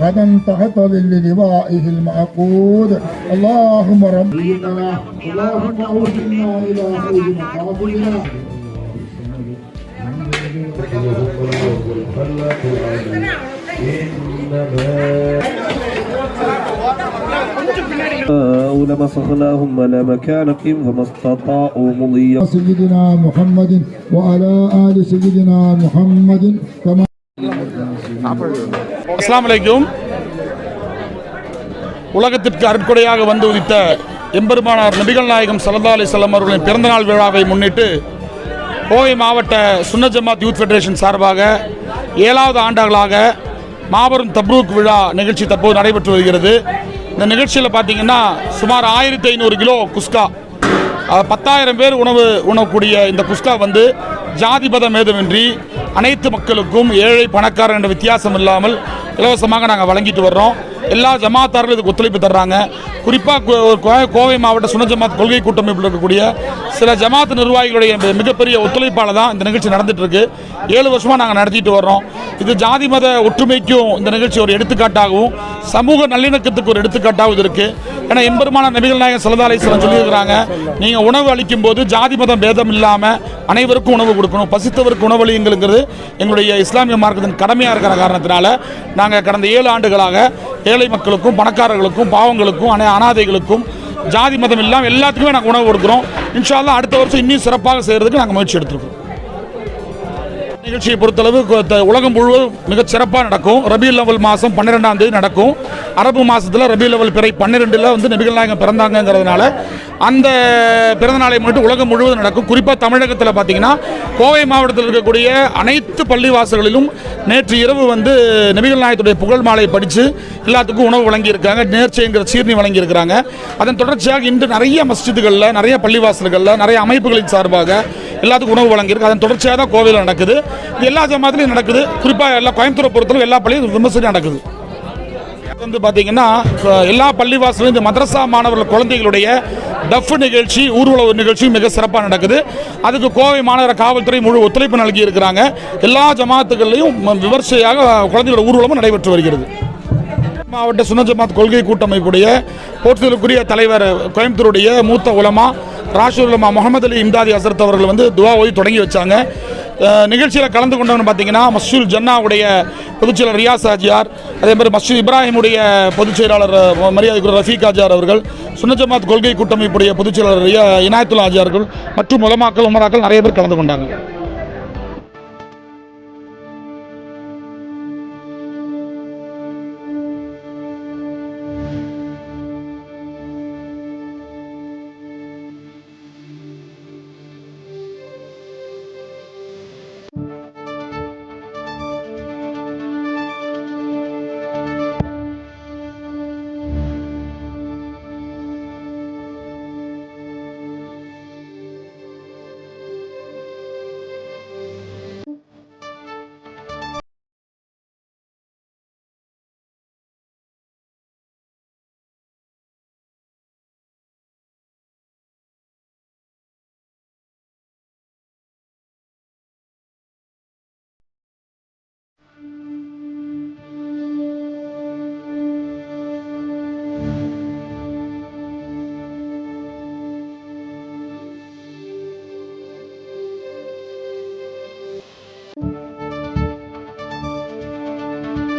غدا تحت ظل لوائه المعقود اللهم ربنا اللهم اوصلنا الى خير مقاصدنا لمسخناهم على مكانتهم فما استطاعوا مضيا سيدنا محمد وعلى آل سيدنا محمد كما அஸ்ஸலாமு அலைக்கும். உலகத்திற்கு அருட்கொடையாக வந்து உதித்த எம்பெருமானார் நபிகள் நாயகம் ஸல்லல்லாஹு அலைஹி வஸல்லம் அவர்களின் பிறந்தநாள் விழாவை முன்னிட்டு கோவை மாவட்ட சுன்னத் ஜமாத் யூத் ஃபெடரேஷன் சார்பாக 7வது ஆண்டாகளாக மாபெரும் தப்ரூக் விழா நிகழ்ச்சி தற்போது நடைபெற்று வருகிறது. இந்த நிகழ்ச்சியில் பார்த்தீங்கன்னா சுமார் 1500 கிலோ குஸ்கா, 10,000 பேர் உணவக்கூடிய இந்த குஸ்கா வந்து ஜாதி மதம் ஏதுமின்றி அனைத்து மக்களுக்கும் ஏழை பணக்காரர் என்ற வித்தியாசம் இல்லாமல் இலவசமாக நாங்கள் வழங்கிட்டு வர்றோம். எல்லா ஜமாத்தார்களும் இதுக்கு ஒத்துழைப்பு தர்றாங்க. குறிப்பாக கோவை மாவட்ட சுன்னத் ஜமாத் கொள்கை கூட்டமைப்பில் இருக்கக்கூடிய சில ஜமாத் நிர்வாகிகளுடைய மிகப்பெரிய ஒத்துழைப்பால் தான் இந்த நிகழ்ச்சி நடந்துட்டு இருக்கு. 7 வருஷமாக நாங்கள் நடத்திட்டு வர்றோம். இது ஜாதி மத ஒற்றுமைக்கும் இந்த நிகழ்ச்சி ஒரு எடுத்துக்காட்டாகவும் சமூக நல்லிணக்கத்துக்கு ஒரு எடுத்துக்காட்டாகவும் இது இருக்கு. ஏன்னா எம்பெருமானார் நபிகள் நாயகம் ஸல்லல்லாஹு அலைஹி வஸல்லம் சொல்லியிருக்கிறாங்க, நீங்கள் உணவு அளிக்கும் போது ஜாதி மதம் பேதம் இல்லாமல் அனைவருக்கும் உணவு கொடுக்கணும், பசித்தவருக்கு உணவளிங்கிறது எங்களுடைய இஸ்லாமிய மார்க்கத்தின் கடமையாக இருக்கிற காரணத்தினால நாங்கள் கடந்த 7 ஆண்டுகளாக ஏழை மக்களுக்கும் பணக்காரர்களுக்கும் பாவங்களுக்கும் அனாதைகளுக்கும் ஜாதி மதம் இல்லாமல் எல்லாத்துக்குமே நாங்கள் உணவு கொடுக்குறோம். இன்ஷா அல்லாஹ் அடுத்த வருஷம் இன்னும் சிறப்பாக செய்கிறதுக்கு நாங்கள் முயற்சி எடுத்துருக்கோம். நிகழ்ச்சியை பொறுத்தளவு உலகம் முழுவதும் மிகச் சிறப்பாக நடக்கும். ரபியுல் அவ்வல் மாதம் 12ஆம் தேதி நடக்கும். அரபு மாதத்தில் ரபியுல் அவ்வல் பிறை 12 வந்து நபிகள் நாயகம் பிறந்தாங்கிறதுனால அந்த பிறந்த நாளை முன்னிட்டு உலகம் முழுவதும் நடக்கும். குறிப்பாக தமிழகத்தில் பார்த்தீங்கன்னா கோவை மாவட்டத்தில் இருக்கக்கூடிய அனைத்து பள்ளிவாசல்களிலும் நேற்று இரவு வந்து நபிகள் நாயகத்துடைய புகழ் மாலை படித்து எல்லாத்துக்கும் உணவு வழங்கியிருக்காங்க, நேர்ச்சைங்கிற சீர்னி வழங்கியிருக்கிறாங்க. அதன் தொடர்ச்சியாக இன்று நிறைய மஸ்ஜிதுகளில், நிறைய பள்ளிவாசல்களில், நிறைய அமைப்புகளின் சார்பாக எல்லாத்துக்கும் உணவு வழங்கியிருக்கு. அதன் தொடர்ச்சியாக தான் கோவையில் நடக்குது. இது எல்லா ஜமாத்திலையும் நடக்குது. குறிப்பாக எல்லா கோயம்புத்தூரை பொறுத்தவரை எல்லா பள்ளியும் விமர்சனம் நடக்குது. வந்து பார்த்தீங்கன்னா எல்லா பள்ளிவாசலும் இந்த மதரசா மாணவர்கள் குழந்தைகளுடைய டஃப் நிகழ்ச்சி, ஊர்வல நிகழ்ச்சி மிக சிறப்பாக நடக்குது. அதுக்கு கோவை மாநகர காவல்துறை முழு ஒத்துழைப்பு நல்கி இருக்கிறாங்க. எல்லா ஜமாத்துகள்லையும் விமர்சையாக குழந்தைகளோட ஊர்வலமும் நடைபெற்று வருகிறது. மாவட்ட சுன்னத் ஜமாத் கொள்கை கூட்டமைப்புடைய போற்றுதலுக்குரிய தலைவர் கோயம்புத்தூருடைய மூத்த உலமா ராஷிதுல் உலமா முகமது அலி இம்தாதி ஹசரத் அவர்கள் வந்து துவா ஓதி தொடங்கி வச்சாங்க. நிகழ்ச்சியில் கலந்து கொண்டவங்க பார்த்தீங்கன்னா மஸ்ஜிதுல் ஜன்னாவுடைய பொதுச்செயலாளர் ரியாஸ் ஆஜியார், அதே மாதிரி மஸ்ஜித் இப்ராஹிமுடைய பொதுச் செயலாளர் மரியாதைக்குரிய ரஃபீக் ஆஜியார் அவர்கள், சுன்னத் ஜமாத் கொள்கை கூட்டமைப்புடைய பொதுச் செயலாளர் இனாயத்துல்லா ஆஜியார்கள் மற்றும் உலமாக்கள் உமராக்கள் நிறைய பேர் கலந்து கொண்டாங்க.